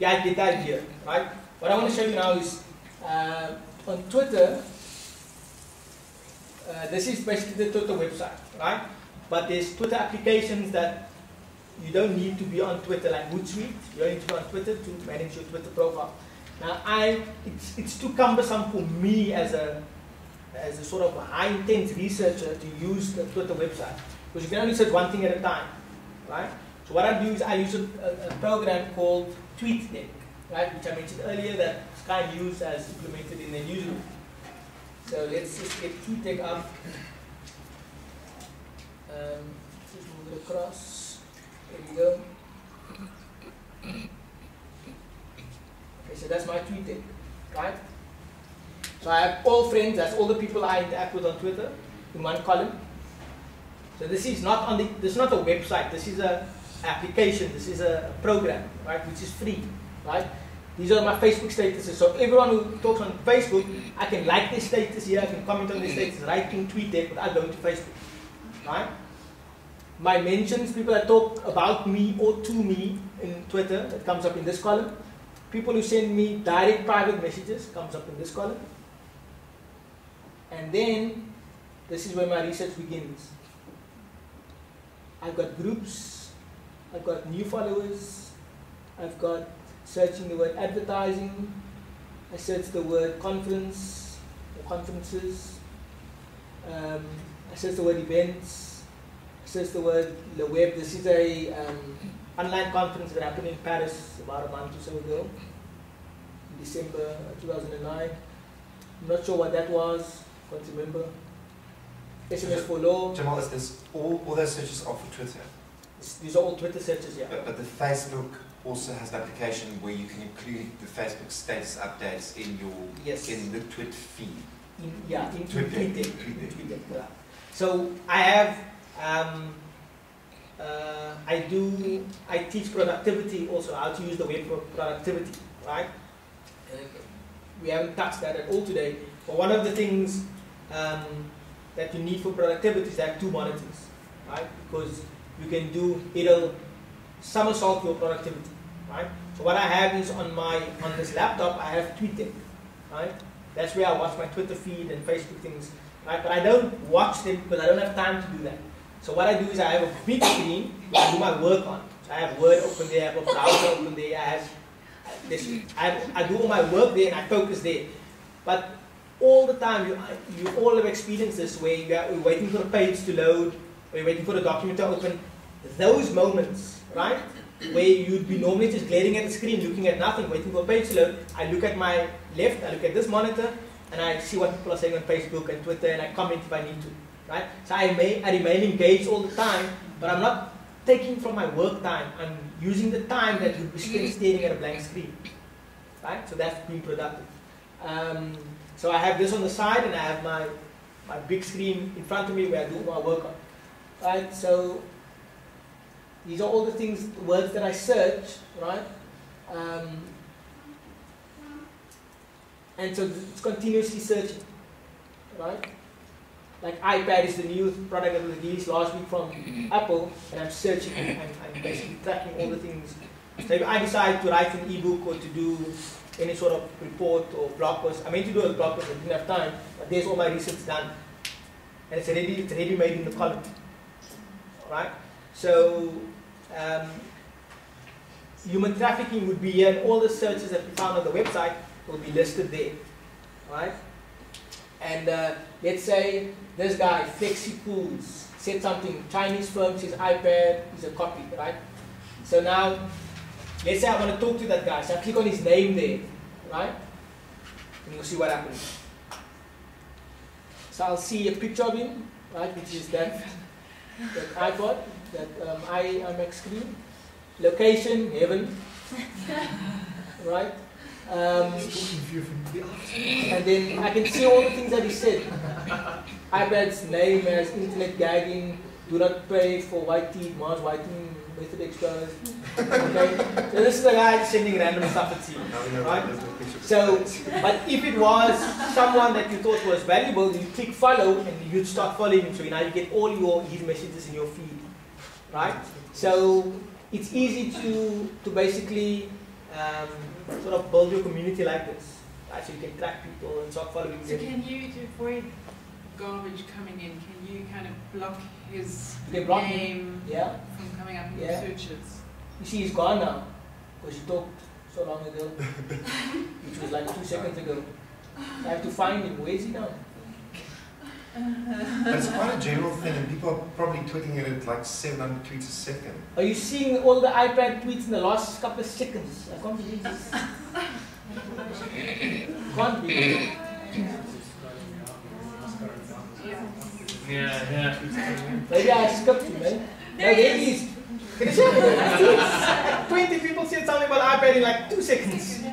get the idea, right? What I want to show you now is on Twitter. This is basically the Twitter website, right? But there's Twitter applications that you don't need to be on Twitter, like Hootsuite. You don't need to be on Twitter to manage your Twitter profile. Now, it's too cumbersome for me as a sort of a high-intense researcher to use the Twitter website, because you can only search one thing at a time, right? So what I do is I use a program called TweetDeck, right, which I mentioned earlier that Sky News has implemented in their newsroom. So let's just get TweetDeck up. Just move it across. There we go. Okay, so that's my TweetDeck, right? So I have all friends, that's all the people I interact with on Twitter in one column. So this is not on this is not a website, this is an application, this is a program, right, which is free, right? These are my Facebook statuses. So everyone who talks on Facebook, I can like their status here, I can comment on their status right in TweetDeck without going to Facebook, right? My mentions, people that talk about me or to me in Twitter, that comes up in this column. People who send me direct private messages comes up in this column. And then, this is where my research begins. I've got groups, I've got new followers, I've got searching the word advertising, I search the word conference or conferences, I search the word events, I search the word the web. This is a online conference that happened in Paris about a month or so ago, in December 2009. I'm not sure what that was, can't remember. SMS for Law. Jamal, is this all those searches are for Twitter? These are all Twitter searches, yeah. But the Facebook also has an application where you can include the Facebook status updates in your in the Twitter feed. In TweetDeck. Yeah. So I have I teach productivity also, how to use the web for productivity, right? We haven't touched that at all today. But one of the things that you need for productivity is to have two monitors, right? Because you can it'll somersault your productivity, right? So what I have is on this laptop, I have TweetDeck, right? That's where I watch my Twitter feed and Facebook things, right? But I don't watch them because I don't have time to do that. So what I do is I have a big screen where I do my work on. So I have Word open there, I have a browser open there, I do all my work there and I focus there. But all the time, you all have experienced this where you're waiting for a page to load, or you're waiting for a document to open. Those moments, right, where you'd be normally just glaring at the screen, looking at nothing, waiting for a page to load, I look at my left, I look at this monitor, and I see what people are saying on Facebook and Twitter, and I comment if I need to, right? So I remain engaged all the time, but I'm not taking from my work time. I'm using the time that you'd be spent staring at a blank screen, right? So that's being productive. So I have this on the side, and I have my big screen in front of me where I do my work on, right? So these are all the things, words that I search, right? And so it's continuously searching, right? Like iPad is the new product that was released last week from Apple, and I'm searching and I'm basically tracking all the things. So if I decide to write an ebook or to do any sort of report or blog post, I meant to do a blog post, I didn't have time, but there's all my research done. And it's already made in the column, right? So human trafficking would be here, and all the searches that we found on the website will be listed there, right? And let's say this guy, FlexiCools, said something, Chinese firm says iPad is a copy, right? So now, let's say I want to talk to that guy, so I click on his name there, right? And we'll see what happens. So I'll see a picture of him, right, which is that iPod, that iMac screen. Location, heaven, right? And then I can see all the things that he said. iPad's name as internet gagging, do not pay for white teeth, Mars whitening method extras. Okay? So this is a guy sending random stuff at you, right? So, but if it was someone that you thought was valuable, you click follow and you'd start following him, so now you get all his messages in your feed, right? So it's easy to basically sort of build your community like this. Right? So you can track people and start following them. So can you, to avoid garbage coming in, can you kind of block his name from coming up in your searches? You see, he's gone now, because he talked so long ago, which was like 2 seconds ago. I have to find him. Where is he now? But it's quite a general thing, and people are probably tweeting it at like 700 tweets a second. Are you seeing all the iPad tweets in the last couple of seconds? I can't believe this. Can't believe it. Yeah. Maybe I skipped him, man. No, there he is. 20 people said something about iPad in like 2 seconds.